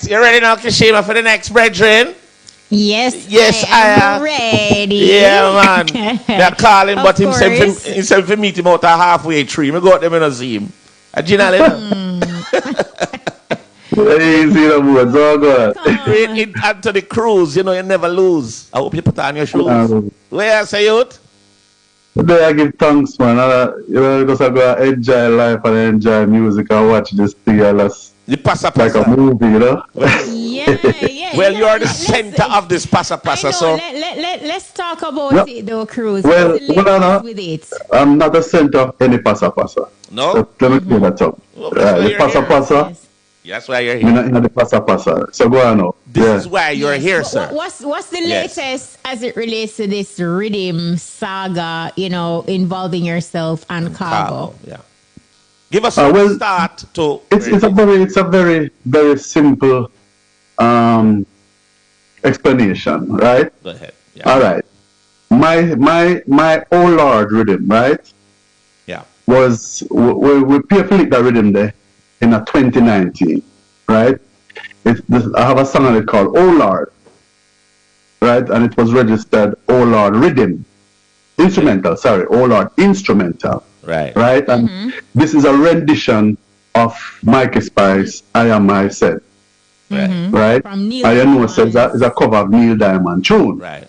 You ready now, Kashima, for the next brethren? Yes, Yes, I am ready. Yeah, man. They're calling, Of but course. himself to meet him out a halfway tree. Me go out them and see him. A Gina, Easy, no more. It's all good. great Anthony Cruz, you never lose. I hope you put on your shoes. Where say youth? Today I give thanks, man. Because I go enjoy life and enjoy music and watch this thing The passa like a passa. movie. Yeah. Well, you are the center of this passa passa, so Let's talk about No. it though, Cruz. Well, What's the no. latest with it? I'm not the center of any passa passa. no. Let me clear that up. Well, that's why The you're passa here. passa, Yes. That's why you're we're here. not in the passa passa. So go on now. This is why you're Yes. here, sir. What's the Yes. latest as it relates to this rhythm saga, involving yourself and Cargo? Yeah. Give us a well, start to. It's a very very simple explanation, right? Go ahead. Yeah. All right. My Oh Lord rhythm, right? Yeah. Was we played that rhythm there in a 2019, right? I have a song on it called Oh Lord, right? And it was registered Oh Lord rhythm, instrumental. Sorry, Oh Lord instrumental, Right. right? And this is a rendition of Mikey Spice, I Am Myself, Right. right? From Neil I know it's Diamond. a cover of Neil Diamond tune. Right.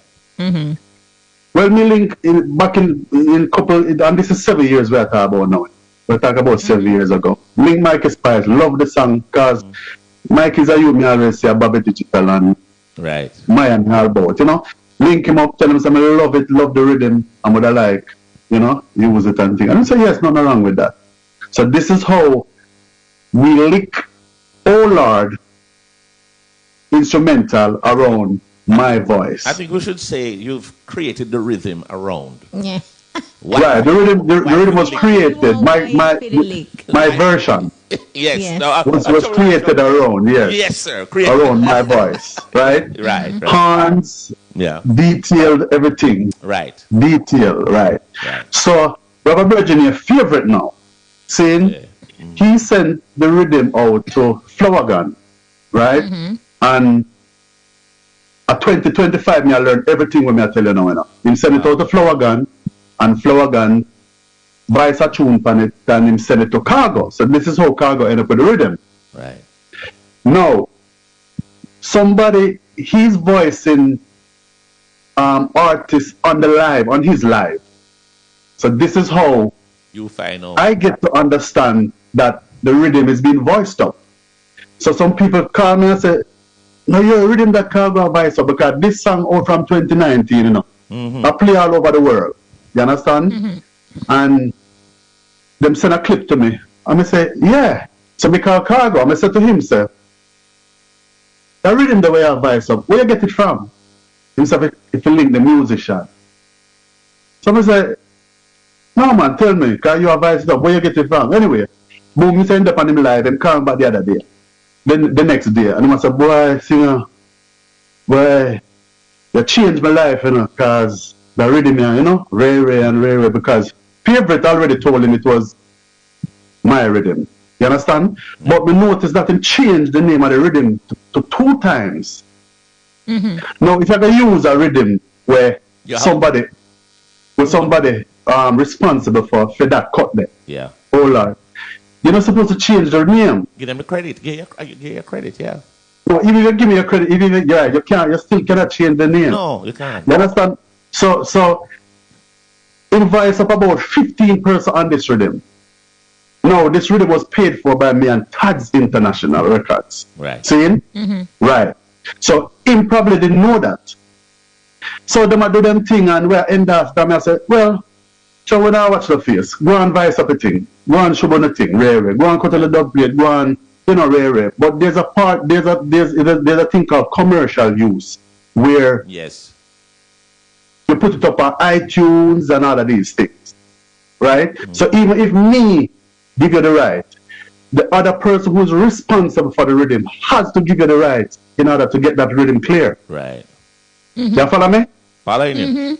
Well, me link back in couple, and this is 7 years we're talking about now. We're talking about 7 years ago. Link Mikey Spice, love the song, because Mike is a youth, me always say Bobby Digital and Right. Maya and all about, Link him up, tell him something, I love it, love the rhythm, and would I like, use it and thing. And I say, yes, nothing wrong with that. So this is how we lick Oh Lord instrumental around my voice. I think we should say you've created the rhythm around. Yeah. Wow. Right, the rhythm was created. My version Yes. Yes. No, was created around, yes, Yes, sir. Created. around my voice, right? Right. Right. Horns, Yeah. detailed everything, Right. detailed, right? Right. So, Robert Virgin, your favorite now, saying he sent the rhythm out to Flower Gun, right? And at 2025, me I learned everything when I tell you now. He sent it out to Flower Gun, and Flower Gun buys a tune on it, and him send it to Cargo. So this is how Cargo ended up with the rhythm. Right. Now, he's voicing artists on his live. So this is how You find out. I get to understand that the rhythm is being voiced up. So some people call me and say, no, you're rhythm that Cargo voice up because this song out from 2019, I play all over the world. You understand? And them send a clip to me. And I say, yeah. So me call Cargo. And I say to him, say, the rhythm the way I voice up, where you get it from? He said, if you link the musician. So I say, no man, tell me, because you are voice it up, where you get it from? Anyway, boom, he send up on him live and call him back the other day. Then the next day, and he must say, boy, singer, boy, you changed my life, because the rhythm here, Ray, because Favorite already told him it was my rhythm. You understand? But we noticed that he changed the name of the rhythm to 2 times. Now, if I can use a rhythm where somebody responsible for that cut there, Yeah. oh Lord, you're not supposed to change their name. Give them the credit. Give your credit. Yeah. No, even if you give me your credit, you still cannot change the name. No, you can't. You understand? So invoice up about 15% on this rhythm. No, this rhythm was paid for by me and Tads International Records. Right. See? Right. So him probably didn't know that. So them a do them thing and we end after me I say, well, so when I watch the face, go and vice up a thing, go and show on the thing, rare, go and cut on the dub plate, go and rare. But there's a thing called commercial use where Yes. you put it up on iTunes and all of these things. Right? So even if me give you the right, the other person who's responsible for the rhythm has to give you the right in order to get that rhythm clear. Right. You follow me? Following you.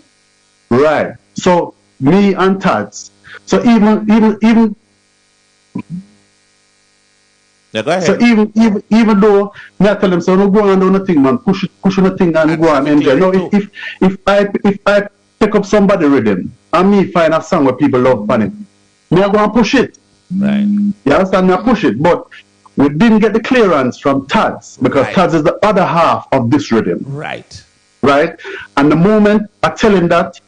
Right. So me and Tads. So even Yeah, go ahead. So even though me I tell them, so no go on do nothing, man, push on the thing and go and enjoy. No, if I pick up somebody rhythm and me find a song where people love on it, me I go and push it. Right. You understand? Me I push it, but we didn't get the clearance from Tads because Tads is the other half of this rhythm. Right. Right? And the moment I tell him that,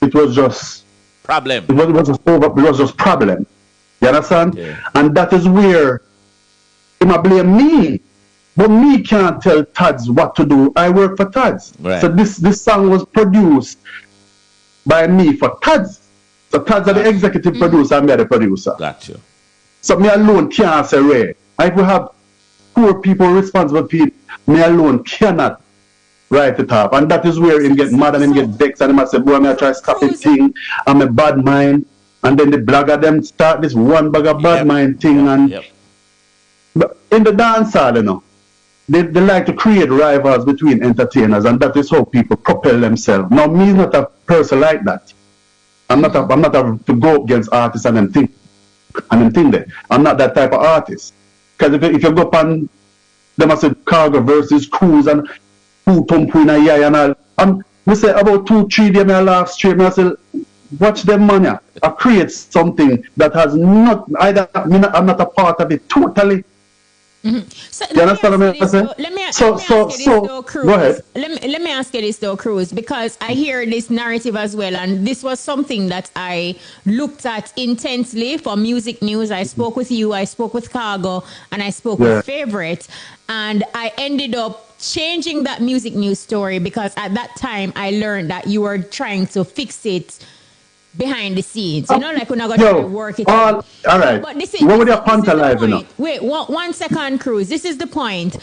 it was just problem. It was just over. It was just problem. You understand? Yeah. And that is where he might blame me, but me can't tell Tads what to do. I work for Tads. Right. So this song was produced by me for Tads. So Tads are the executive producer and me are the producer. Got you. So me alone can't say Ray. If we have poor people, responsible people, me alone cannot write it up. And that is where him get mad and him get vexed and him say, boy, me I try to stop it thing. I'm a bad mind. And then the blogger them start this one bag of bad mind thing. And but in the dance hall, you know, they like to create rivals between entertainers, and that is how people propel themselves. Now, me is not a person like that. I'm not to go against artists and them thing there. I'm not that type of artist. Because if you go up and them I say Cargo versus Cruz and who Tumpu in a year and all, and we say about 2-3 days I laugh straight, and I say, watch them money. I create something that has not either I'm not a part of it totally. So you understand what I'm saying? Let me ask you this though, Cruz. Go ahead. Let me ask you this though, Cruz, because I hear this narrative as well, and this was something that I looked at intensely for music news. I spoke with you, I spoke with Cargo, and I spoke with Favorite, and I ended up changing that music news story because at that time I learned that you were trying to fix it behind the scenes, you know, like we're not going to work it out. All right. But this is, what would your Panther live, you know? Wait, one second, Cruz. This is the point.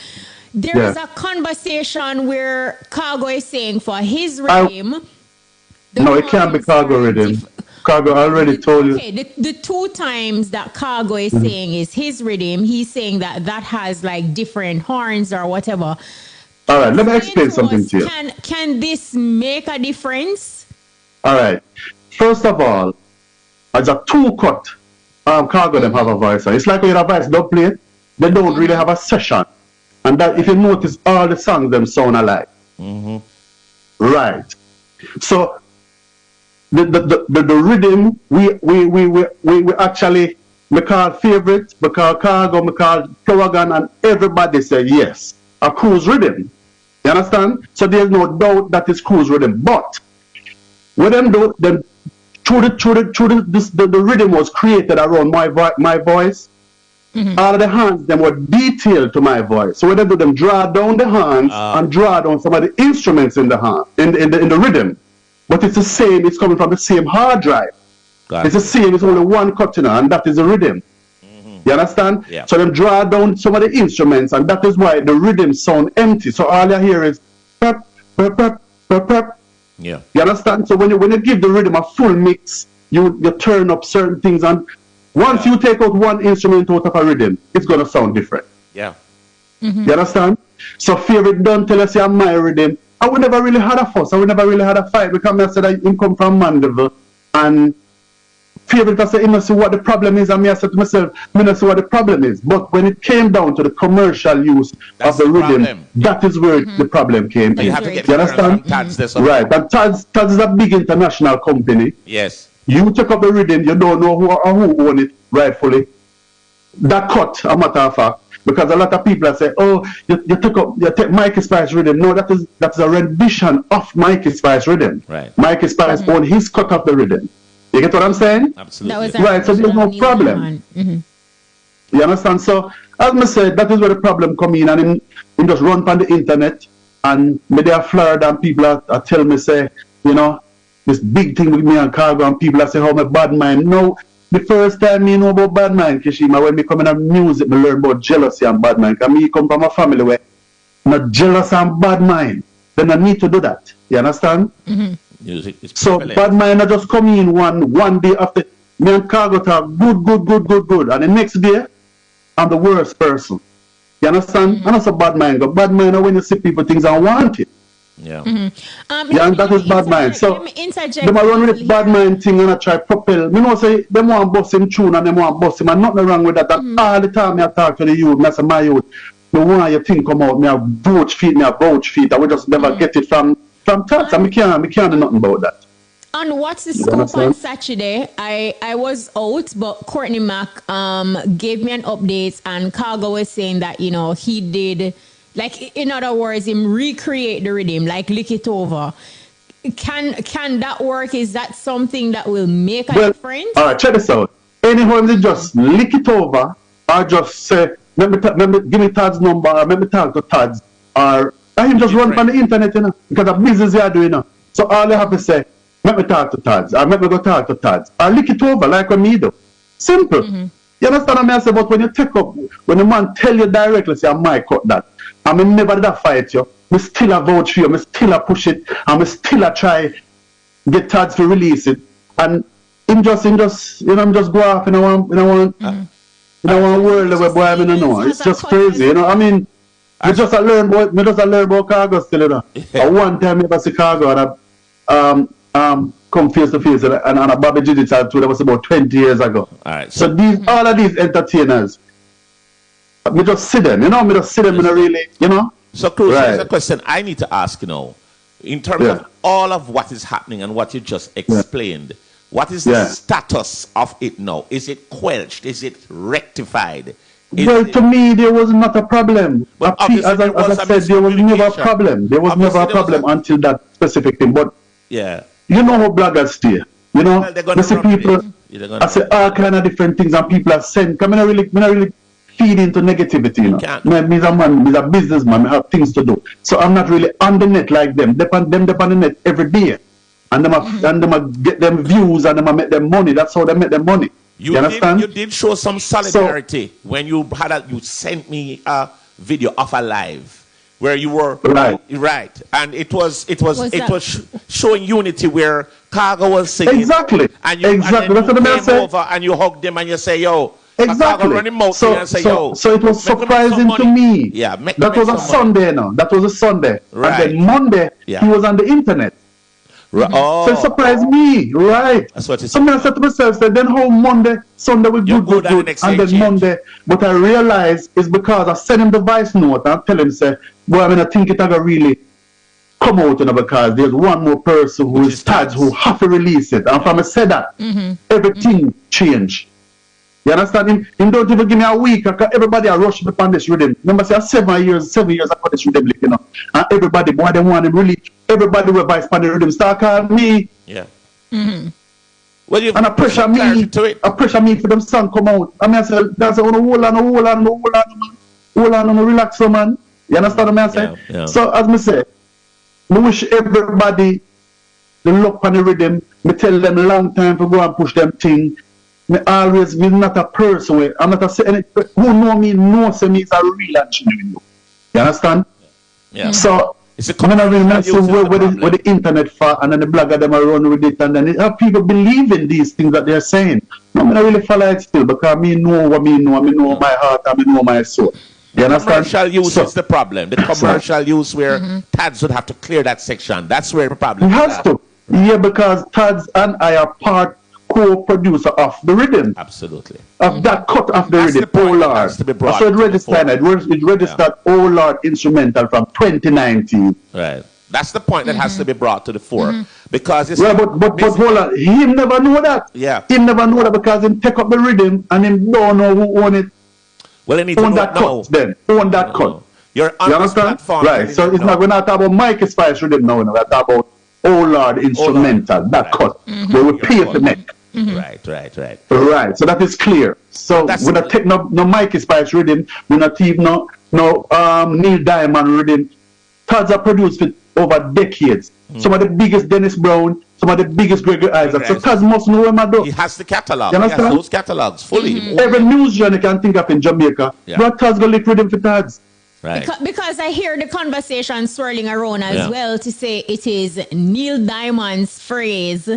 There is a conversation where Cargo is saying for his rhythm. No, it can't be Cargo rhythm. Cargo already told you. Okay, the 2 times that Cargo is saying is his rhythm, he's saying that has like different horns or whatever. All right, let me explain something to you. Can this make a difference? All right. First of all, as a 2-cut, Cargo them have a voice. It's like when you have a voice don't play it, they don't really have a session. And that if you notice all the songs them sound alike. Right. So the rhythm we actually we call Favorite, we call Cargo, we call Flowagan, and everybody say yes. A Cruz rhythm. You understand? So there's no doubt that it's Cruz rhythm. But what them do, then the rhythm was created around my voice. All of the hands them were detailed to my voice. So what they do, them draw down the hands and draw down some of the instruments in the hand in the rhythm. But it's the same. It's coming from the same hard drive. It's the same. It's only one cut, you know, and that is the rhythm. You understand? Yeah. So them draw down some of the instruments, and that is why the rhythm sound empty. So all you hear is pep, pep, pep, pep, pep. Yeah. You understand? So when you give the rhythm a full mix, you turn up certain things, and once you take out one instrument out of a rhythm, it's gonna sound different. Yeah. You understand? So Favorite don't tell us I'm my rhythm. I would never really had a fuss. I would never really had a fight because I said I come from Mandeville, and Favorite I said, I must see what the problem is, and me I said to myself, I must see what the problem is. But when it came down to the commercial use of the rhythm, that is where the problem came in. You have to get you understand? Right. And Tads is a big international company. Yes. You take up the rhythm, you don't know who own it rightfully. That cut, a matter of fact, because a lot of people say, oh, you take Mikey Spice rhythm. No, that is a rendition of Mikey Spice rhythm. Right. Mikey Spice own his cut of the rhythm. You get what I'm saying? Absolutely. Right, so there's no problem. You understand? So, as I said, that is where the problem come in, and him just run on the internet, and me they are Florida, and people are tell me, say, you know, this big thing with me and Cargo, and people are say, how my bad mind. No, the first time me know about bad mind, Kishima, when me come in music, me learn about jealousy and bad mind. Because me come from a family where not jealous and bad mind. Then I need to do that. You understand? So bad mind not just come in one day after me and Cargo talk good, and the next day I'm the worst person. You understand? And that's a bad mind. But bad mind when you see people things unwanted. Yeah. Yeah, and that is bad mind. So them a run with this bad mind thing and I try propel. Me know say them want bust him tune and them want bust him and nothing wrong with that. And all the time I talk to the youth, I say my youth, the one you think come out, me a vouch feet, I will just never get it from thoughts. And me can't do nothing about that. And what's the scoop on Saturday? I was out, but Courtney Mack gave me an update, and Cargo was saying that, you know, he did, like, in other words, him recreate the rhythm, like lick it over. Can that work? Is that something that will make a difference? All right, check this out. Anyhow, they just lick it over, or just say, give me Todd's number, or let me talk to Todd's, or I him just run on the internet, you know, because of business they are doing, you know. So all they have to say, let me talk to Todd's, or let me go talk to Todd's, or lick it over like what me do. Simple. You understand what I say? But when you take up, when the man tell you directly, say, I might cut that, and me never did that fight you, me still a vouch for you, me still a push it, and me still a try get Todd's to release it, and him just, you know, him just go off in a one world where boy I don't know. It's just crazy, you know. I mean, me just a learn about Cargo still, you know. One time I see Cargo and I come face to face and a Bobby Digital too. That was about 20 years ago. All right. So all of these entertainers, me just see them, you know. Me just see them in a really, you know. So, Cruz, here's a question I need to ask, you know, in terms of all of what is happening and what you just explained. What is the status of it now? Is it quenched? Is it rectified? To me, there was not a problem. But as I said, there was never a problem. There was never a problem until that specific thing. But you know how bloggers stay. You know, I see people, I say all kind of different things, and people are saying, "Come, I not really feed into negativity." You know, me a man, me a businessman, I have things to do. So I'm not really on the net like them. Depend on the net every day. And them get them views and them make them money. That's how they make them money. You understand? You did show some solidarity when you sent me a video of a live where you were right, and it was showing unity where Cargo was singing and you came over and you hugged him and you say, "Yo." Exactly. So it was surprising to me. Yeah, that was a Sunday now. That was a Sunday. Right. And then Monday he was on the internet. So it surprised me, right? That's what it's so I said to myself, then how Sunday we good, and then Monday. But I realized it's because I sent him the voice note and I tell him, say, boy, I mean, I think it gonna really come out, you know, because there's one more person who is Tads who have to release it. And from I said that, everything changed. You understand? Him don't even give me a week. Everybody are rushing upon this rhythm. Remember, say 7 years after this rhythm, you know. And everybody, boy, they want him really. Everybody will buy upon the rhythm. Start calling me. Yeah. Well, and I pressure me. I pressure me for them song come out. I mean, I say, that's hold on, relax, man. You understand what I'm saying? Yeah. So, as me say, I wish everybody the luck on the rhythm. Me tell them a long time to go and push them thing. Me always be not a person. I'm not a who know me knows me is a real and genuine. You understand? Yeah. So I'm not really mess with the internet for, and then the blogger them are run with it, and then people believe in these things that they're saying. No, I'm not really follow it still because me know what me know. I know my heart. I know my soul. You understand? Commercial use is the problem. The commercial use where Tads would have to clear that section. That's where the problem is. He has to. Yeah, because Tads and I are co-producer of the rhythm. Absolutely. Of that cut of the rhythm. Oh Lord. So it registered. It registered Oh Lord instrumental from 2019. Right. That's the point that has to be brought to the fore. Because it's but hold on. He never know that. Yeah. He never know that because he take up the rhythm and he don't know who own it. Well, he needs to own that cut then. Own that cut. You're on this platform. Right. So it's not, we're not talking about Mikey Spice rhythm now. We're talking about Oh Lord instrumental. That cut. Where we pay the neck. Right. So that is clear. So we're not taking no Mikey Spice rhythm. We're not even no Neil Diamond rhythm. Tads are produced with over decades. Some of the biggest Dennis Brown, some of the biggest Gregory Isaac. So Tads must know him. He has the catalog. He has those catalogs fully. Every news journal you can think of in Jamaica. But Tads go lick rhythm for Tads. Right. Because I hear the conversation swirling around as well to say it is Neil Diamond's phrase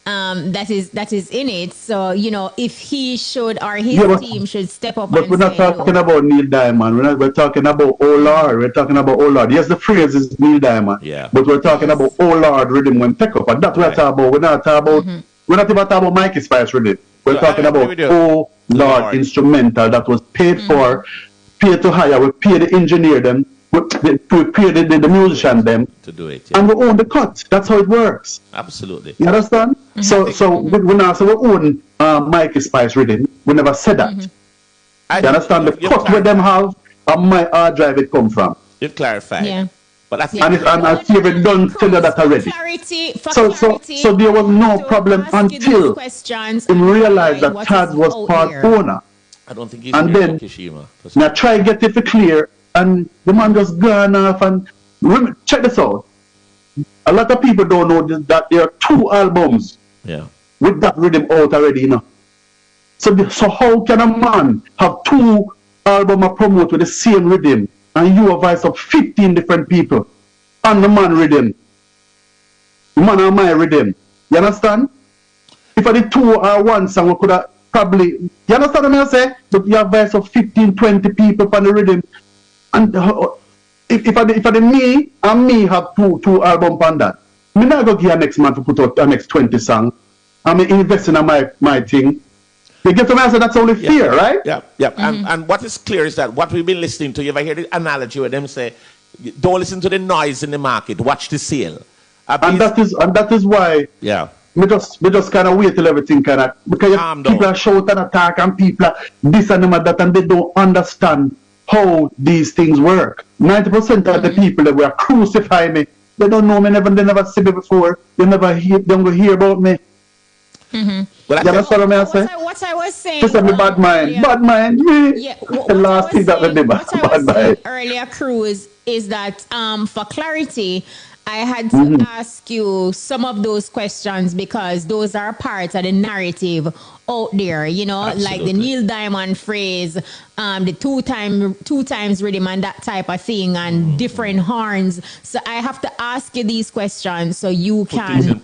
that is in it. So, if he should or his team should step up. But we're not talking about Neil Diamond. We're talking about Oh Lord. We're talking about Oh Lord. Yes, the phrase is Neil Diamond. Yeah. But we're talking about Oh Lord rhythm when take up. And that's what we're talking about. We're not even talking about Mikey Spice rhythm. We're talking about Oh Lord instrumental that was paid for, paid to hire. We paid the engineer them. We paid the musician them to do it, and we own the cut. That's how it works. Absolutely. You understand? So we now say we own Mikey Spice rhythm. We never said that. You understand? The cut where them have and my hard drive it come from. You've clarified. Yeah. But I think and I see if it done tell you that already. So there was no problem until we realized that Taz was part owner. I don't think he's and then Kishima. Now try to get it for clear, and the man just gone off. And check this out. A lot of people don't know that there are 2 albums with that rhythm out already, So how can a man have 2 albums promote with the same rhythm, and you a voice of 15 different people, and the man rhythm, the man and my rhythm? You understand? If I did 2 or 1 song, we could have probably, you understand what I say? But you have voice of 15, 20 people on the rhythm, and if I did me and me have two albums on that, me not go give next month to put out the next 20 songs. I'm investing in my thing. You get to me? I say that's only fair, right? Yeah. And what is clear is that what we've been listening to, you ever hear the analogy where them say, don't listen to the noise in the market, watch the sale. And that is why we just kind of wait till everything kind of, because people are shout and attack and people are this and that, and they don't understand how these things work. 90% of the people that were crucifying me, they don't know me, they never see me before, they don't hear about me. But that's what I say. What I was saying. Just me bad mind. Me. Yeah. The last thing that they did. What I was saying earlier, Cruz, is that for clarity, I had to ask you some of those questions because those are parts of the narrative out there, Absolutely. like the Neil Diamond phrase, the two times rhythm and that type of thing, and different horns. So I have to ask you these questions so you can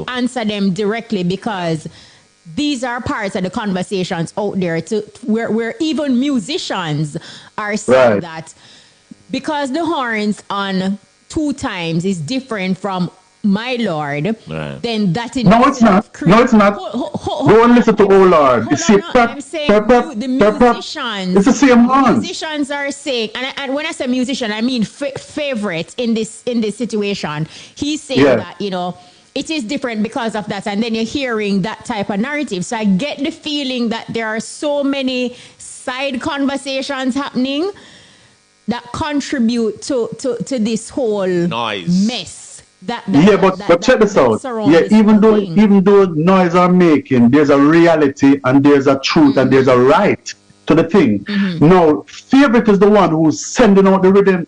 answer them directly, because these are parts of the conversations out there where even musicians are saying that because the horns on 2 times is different from My Lord, then that is no, it's not. No, it's not. Go and listen to Oh Lord. I'm saying the musicians. It's the same one. Musicians are saying, and when I say musician, I mean favorite in this situation. He's saying that it is different because of that, and then you're hearing that type of narrative. So I get the feeling that there are so many side conversations happening that contribute to this whole noise mess. But check this out. Even though noise are making, there's a reality and there's a truth and there's a right to the thing. Now, favorite is the one who's sending out the rhythm,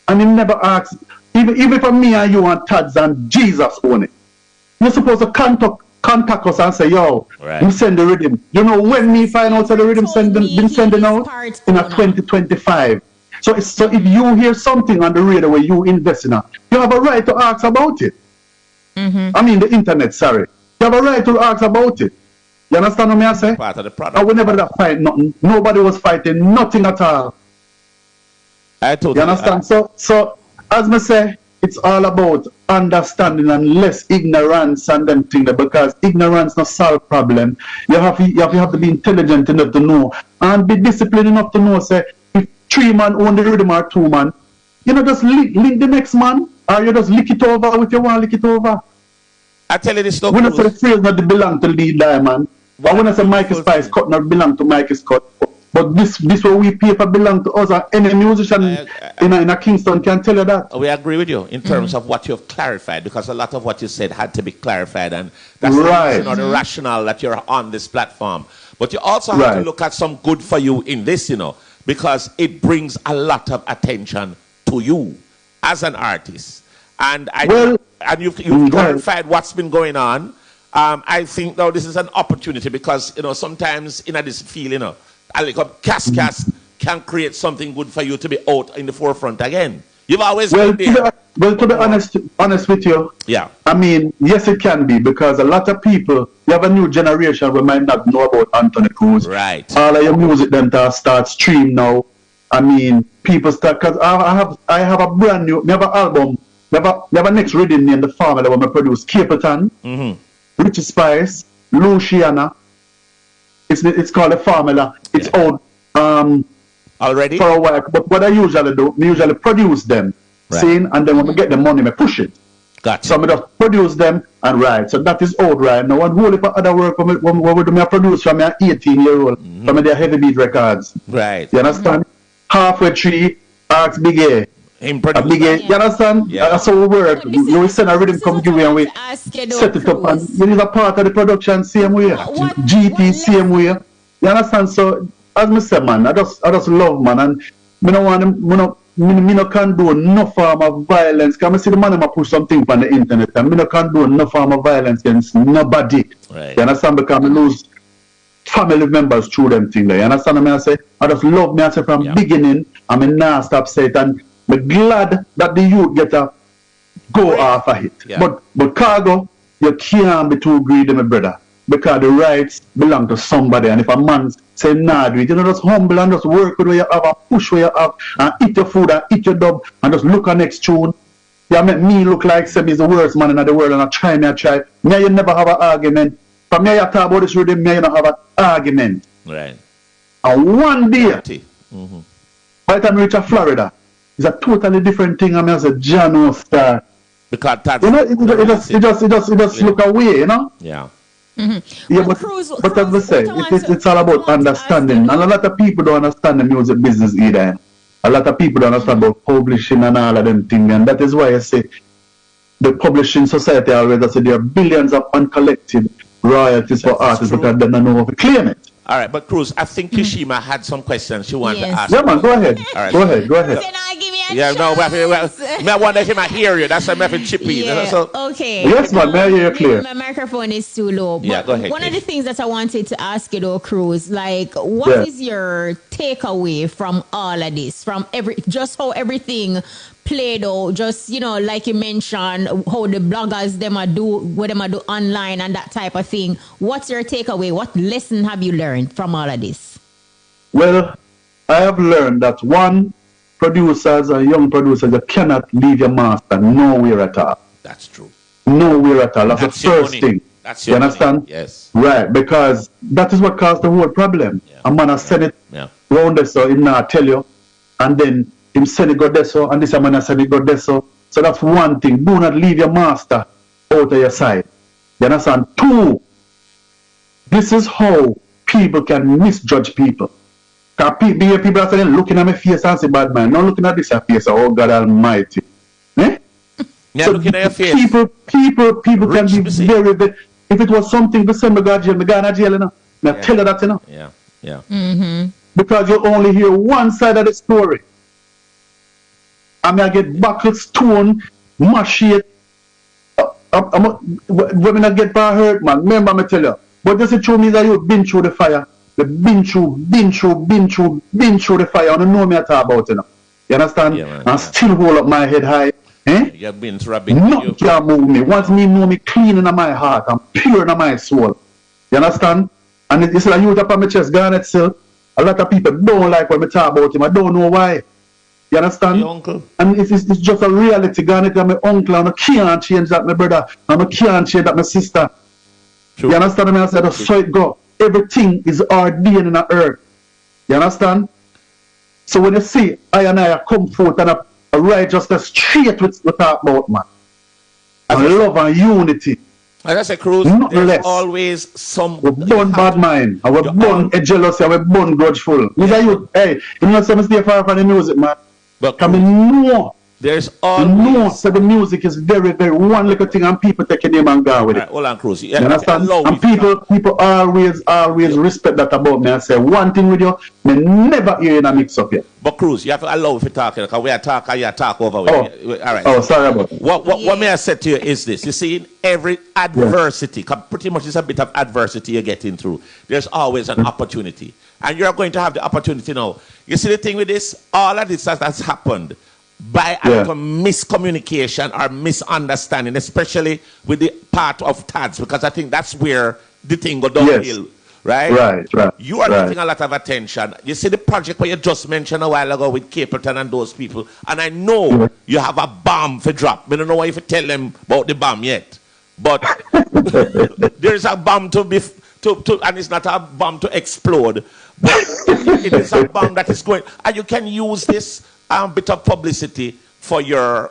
and he never asks. Even for me and you and Tads and Jesus own it, you're supposed to contact us and say, yo, you send the rhythm. When me find out that the rhythm been sending out in a 2025. So if you hear something on the radio where you invest in it, you have a right to ask about it. I mean the internet, sorry. You have a right to ask about it. You understand what I say? Part of the product. And we never fight nothing. Nobody was fighting nothing at all. I totally. You understand? So as I say, it's all about understanding and less ignorance and them things, because ignorance not solve problem. You have to be intelligent enough to know and be disciplined enough to know, say, 3 man own the rhythm or 2 man, just link the next man, or you just lick it over if you want to lick it over. I tell you this stuff. When I say the phrase not belong to Lee Diamond, but when I say Mikey Spice cut not belong to Mikey's cut, but this what we pay for belong to us, and any musician in a Kingston can tell you that. We agree with you in terms of what you have clarified, because a lot of what you said had to be clarified, and that's the rationale that you're on this platform. But you also have to look at some good for you in this, because it brings a lot of attention to you as an artist. And you've clarified what's been going on. I think now this is an opportunity, because sometimes in this field, a little cast can create something good for you to be out in the forefront again. You've always been there. Well, to be honest with you, yeah. I mean, yes, it can be, because a lot of people, you have a new generation who might not know about Anthony Cruz. Right. All of your music then start stream now. I mean, people start, because I have a brand new, we have an album, we have a next rhythm named The Formula when we produce Capleton, Richie Spice, Luciana. It's called The Formula. It's out already for a while. But what I usually do, I usually produce them. Right. Seeing, and then when we get the money, we push it. Gotcha. So I just produce them and write. So that is out right now. And whole heap of other work when we do, I produce from my 18-year-old, from their heavy beat records. Right. You understand? Halfway tree, Ask Big A. Big A. You understand? Yeah. That's how we work. We send a rhythm come give you and we set it up. And it is a part of the production same way. GT same way. You understand? So as I said, man, I just love, man, and I don't want me no can do no form of violence. Because I see the man who push something on the internet, and me no can do no form of violence against nobody. Right. You understand? Because I lose family members through them things. You understand what I say? I just love me. I say from beginning, I'm not stop say it, and I'm glad that the youth get to go off of it. Yeah. But Cargo, you can't be too greedy, my brother. Because the rights belong to somebody, and if a man say nah do it, you know, just humble and just work with what you have and push what you have and eat your food and eat your dub and just look at next tune. You make me look like Seb is the worst man in the world, and I try. Me you never have an argument. For me you talk about this rhythm, me you don't have an argument. Right. And one day, by the time you reach Florida, it's a totally different thing. I mean, as a Jano star. Because that's, you know, it just look away, you know? Yeah. Yeah, but as we say, it's all about understanding. And a lot of people don't understand the music business either. A lot of people don't understand about publishing and all of them things. And that is why I say the publishing society always say there are billions of uncollected royalties for artists because they don't know how to claim it. All right, but Cruz, I think Kishima had some questions she wanted to ask. Yeah, man, go ahead. All right. Go ahead. Yeah, no, I wonder if I hear you. That's why I'm having chippy. Yeah. So, okay. Yes, man, may I hear you clear? My microphone is too low. Yeah, go ahead. One of the things that I wanted to ask you though, Cruz, like, what is your takeaway from all of this? From just how everything played out, just, you know, like you mentioned, how the bloggers what them do online and that type of thing. What's your takeaway? What lesson have you learned from all of this? Well, I have learned that one, producers and young producers, you cannot leave your master nowhere at all. That's true. Nowhere at all. That's the first thing. That's you understand? Money. Yes. Right, because that is what caused the whole problem. Yeah. A man has said it round there, so him not tell you, and then him send it go there so, and this man has said it go there so. So that's one thing. Do not leave your master out of your side. You understand? Two, this is how people can misjudge people. Because people are saying, looking at my face and say, bad man, not looking at this face, oh God Almighty. Eh? Yeah, so looking at your face. People can be very, if it was something to send me go to jail, me go to jail, you know. Now tell her that, you know. Yeah. Because you only hear one side of the story. I mean, I get buckle, stone, mash it. When I get hurt, man, remember me tell you. But just to show me that you've been through the fire. They've been through the fire. I don't know me at all about it, you know. You understand? Yeah, man, still hold up my head high. Eh? You've been through a big nothing can move me. Once me know me clean in my heart and pure in my soul. You understand? And it's like you up on my chest, Garnet Silk. A lot of people don't like when we talk about him. I don't know why. You understand? Your uncle. And it's just a reality. Garnet and my uncle, and I can't change that, my brother. And I can't change that, my sister. True. You understand me? I said, so it go. Everything is ordained in the earth. You understand? So when you see I come forth and a righteousness straight with we talk about, man. And love and unity. As I say, Cruz, there's always some... We're born bad mind. And we're born jealousy. And we're born grudgeful. Hey, you know some stay far from the music, man. But Cruz, know. There's always... No, so the music is very, very one little thing and people take a name and go with it. Right, hold on, Cruz. You understand? And people always respect that about me and say, one thing with you, me never hear you in a mix up here. But Cruz, you have to allow for talking because we are talking, you talk over. All right. Oh, sorry about it. What may I say to you is this. You see, in every adversity, pretty much it's a bit of adversity you're getting through, there's always an opportunity. And you're going to have the opportunity now. You see the thing with this? All of this has happened by a little miscommunication or misunderstanding, especially with the part of Tads, because I think that's where the thing go downhill. Right? Right. You are getting a lot of attention. You see the project where you just mentioned a while ago with Capleton and those people, and I know you have a bomb for drop. I don't know if you tell them about the bomb yet, but there's a bomb to be and it's not a bomb to explode, but it is a bomb that is going, and you can use this bit of publicity for your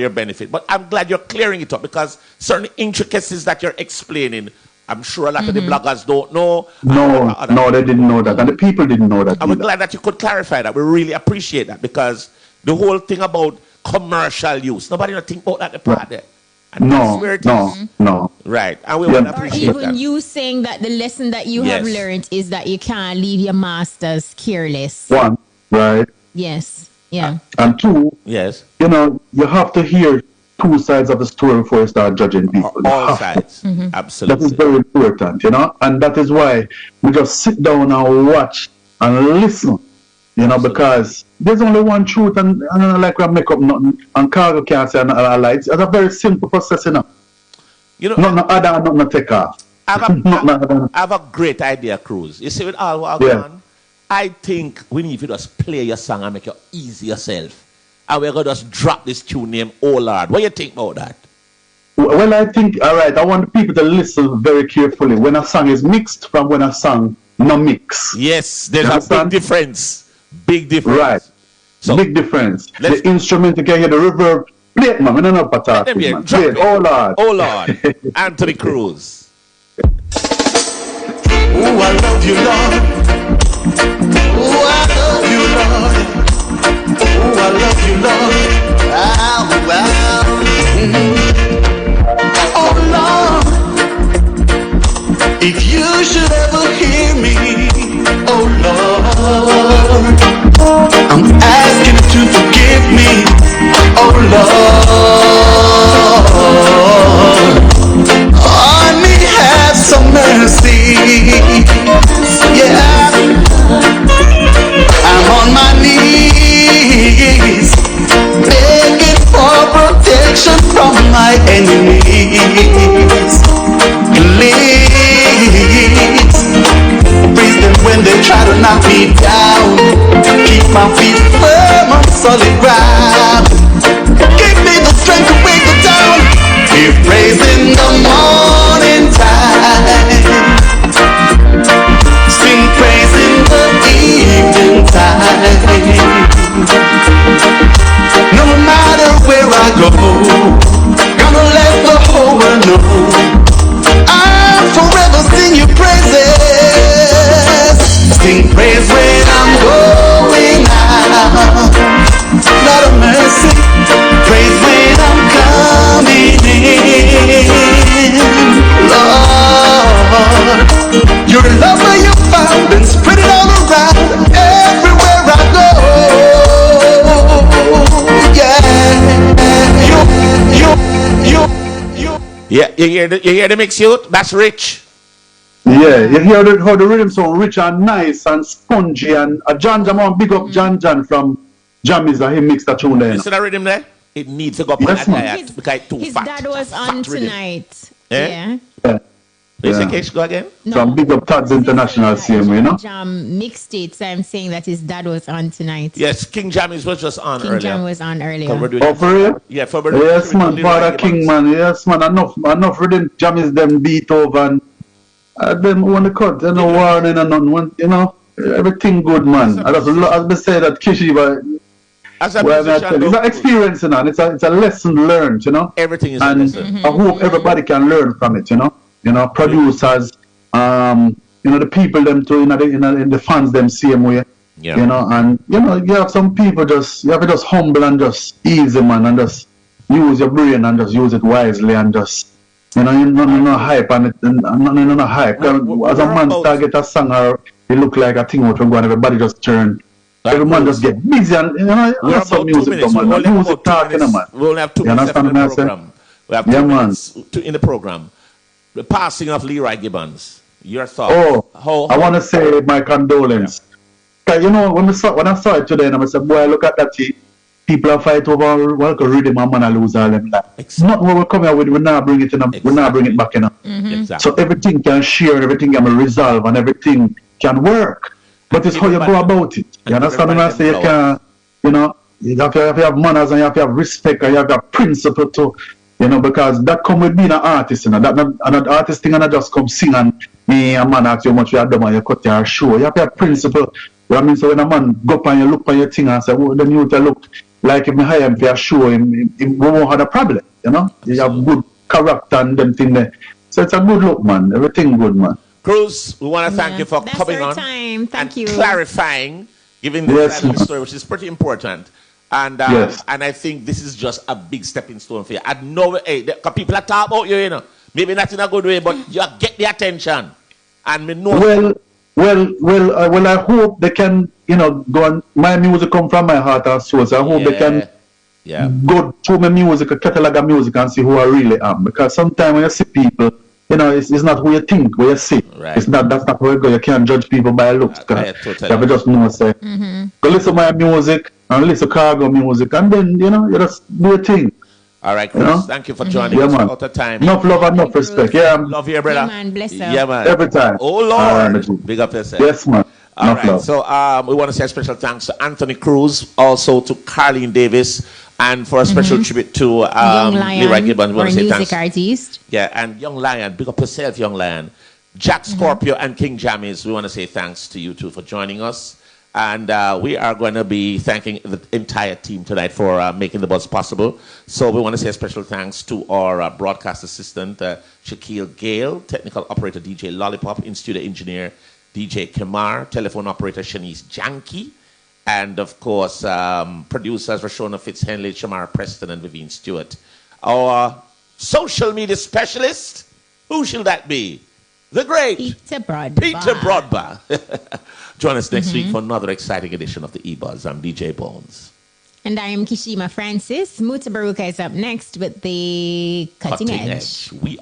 benefit. But I'm glad you're clearing it up, because certain intricacies that you're explaining, I'm sure a lot of the bloggers don't know. No, they didn't know that. And the people didn't know that. I'm glad that you could clarify that. We really appreciate that, because the whole thing about commercial use, nobody don't think about that the part there. And no. Right. And we would appreciate that. Or even that. you saying that the lesson that you have learned is that you can't leave your masters careless. One, right. Yes. Yeah. And two, yes. You know, you have to hear two sides of the story before you start judging people. All sides. Absolutely. That is very important, you know, and that is why we just sit down and watch and listen, you know, because there's only one truth, and I don't like we make up nothing, and Cargo can't say another lie. It's a very simple process, you know. You know, nothing other and nothing take off. I have a great idea, Cruz. You see, with all what on, I think we need to just play your song and make it easy yourself. And we're going to just drop this tune name, Oh Lord. What do you think about that? Well, I think, all right, I want people to listen very carefully when a song is mixed from when a song no mix. Yes, there's a big difference. Big difference. Right. So, big difference. The instrument, you can hear the reverb. Play it, man. We don't know what to talk, man. Play it. Oh Lord. Oh Lord. Anthony Cruz. Oh, I love you, Lord. Oh, I love you, Lord. Oh, I love you, Lord. Wow, wow. Oh, Lord, if you should ever hear me, oh, Lord, I'm asking you to forgive me, oh, Lord. On me have some mercy, yeah. I'm on my knees, begging for protection from my enemies. Please, praise them when they try to knock me down. Keep my feet firm on solid ground. Give me the strength to break the down. Give praise in the morning time. Sing praise in the evening time. No matter where I go, gonna let the whole world know I'll forever sing your praises. Sing praise when I'm going out. Lord of mercy, praise when I'm coming in. Lord, your love where you found and spread it all around everywhere I go. Yeah, you hear the mix, youth? That's rich. Yeah, you hear how the rhythm sound rich and nice and spongy, and John Jam, big up John from Jamisa, he mixed that tune there. You see that rhythm there? It needs to go up yes, on that because it's too his fat. His dad was on tonight. Yeah. Yeah. Case go again? No. From Big Up Tads International CM, you know? Jam mixed it, so I'm saying that his dad was on tonight. Yes, King Jam was just on earlier. King Jam was on earlier. Oh, for real? Yeah, yes, man, Father King, man. Yes, man, enough rhythm Jam is them beat over and them want to cut, you know, warning and none, you know, everything good, man. I just, as I say that Kishiba, as a musician, it's an experience, you know, and it's a lesson learned, you know. Everything is and a lesson. I hope everybody can learn from it, you know. You know, producers, you know, the people them too, in the fans them same way. Yeah. You know, and you know, you have some people you have to just humble and just easy, man, and just use your brain and just use it wisely and just, you know, you no hype and it, and no hype. As a man start get a song or it look like a thing what we go and everybody just turn. Everyone just get busy and you know, we're about some music come on. Music talking, man. We only have 2 minutes left in the program. We have 2 minutes in the program. The passing of Leroy Gibbons. Your thoughts? Oh, I want to say my condolence. Yeah. You know, when I saw it today, and I said, boy, look at that. people are fight over what could rhythm and man lose all them that. Exactly. Not what we come here with, we now bring it in, we now bring it back in. Exactly. So everything can share, everything can resolve, and everything can work. But it's how you go about it. You understand what I say? You can, you know, you have to have manners and you have to have respect and you have to have principle too. You know, because that come with being an artist, you know. That not an artist thing and not just come sing and me a man ask you how much you have done and you cut your show. You have to have principle. You know what I mean? So when a man go up and you look on your thing and say, well, then you have to look like if me hire him for a show, he won't have a problem, you know. You have good character and them thing there. So it's a good look, man. Everything good, man. Cruz, we want to thank you for coming on Thank you. Clarifying, giving this side of the story, which is pretty important. And and I think this is just a big stepping stone for you. I know, because people are talking about you, you know. Maybe not in a good way, but you get the attention. And me know. Well, I hope they can, you know, go on. My music come from my heart and soul. So I hope they can go through my music, a catalog of music, and see who I really am. Because sometimes when you see people, you know, it's not who you think, who you see. Right. It's not, that's not how you go. You can't judge people by looks. Totally. You have to just know, say, go listen to my music and listen to Cargo music, and then, you know, you just do your thing. All right, Cruz, you know? Thank you for joining us out of time. Enough love and enough respect. Yeah, love you, brother. Yeah, man, bless her. Yeah, man. Every time. Oh, Lord. Big up yourself. Yes, man. All right, so we want to say a special thanks to Anthony Cruz, also to Carlene Davis, and for a special tribute to Leroy Gibbons. We want to say music artist. Yeah, and Young Lion, big up yourself, Young Lion. Jack Scorpio and King Jammies, we want to say thanks to you two for joining us. And we are going to be thanking the entire team tonight for making the buzz possible. So we want to say a special thanks to our broadcast assistant, Shaquille Gale, technical operator DJ Lollipop, in-studio engineer DJ Kamar, telephone operator Shanice Janky, and of course, producers Rashona Fitzhenley, Shamar Preston, and Vivian Stewart. Our social media specialist, who shall that be? The great Peter Broadbent. Peter Broadbent. Join us next week for another exciting edition of the E-Buzz. I'm DJ Bones. And I am Kishima Francis. Muta Baruka is up next with the Cutting Edge. We are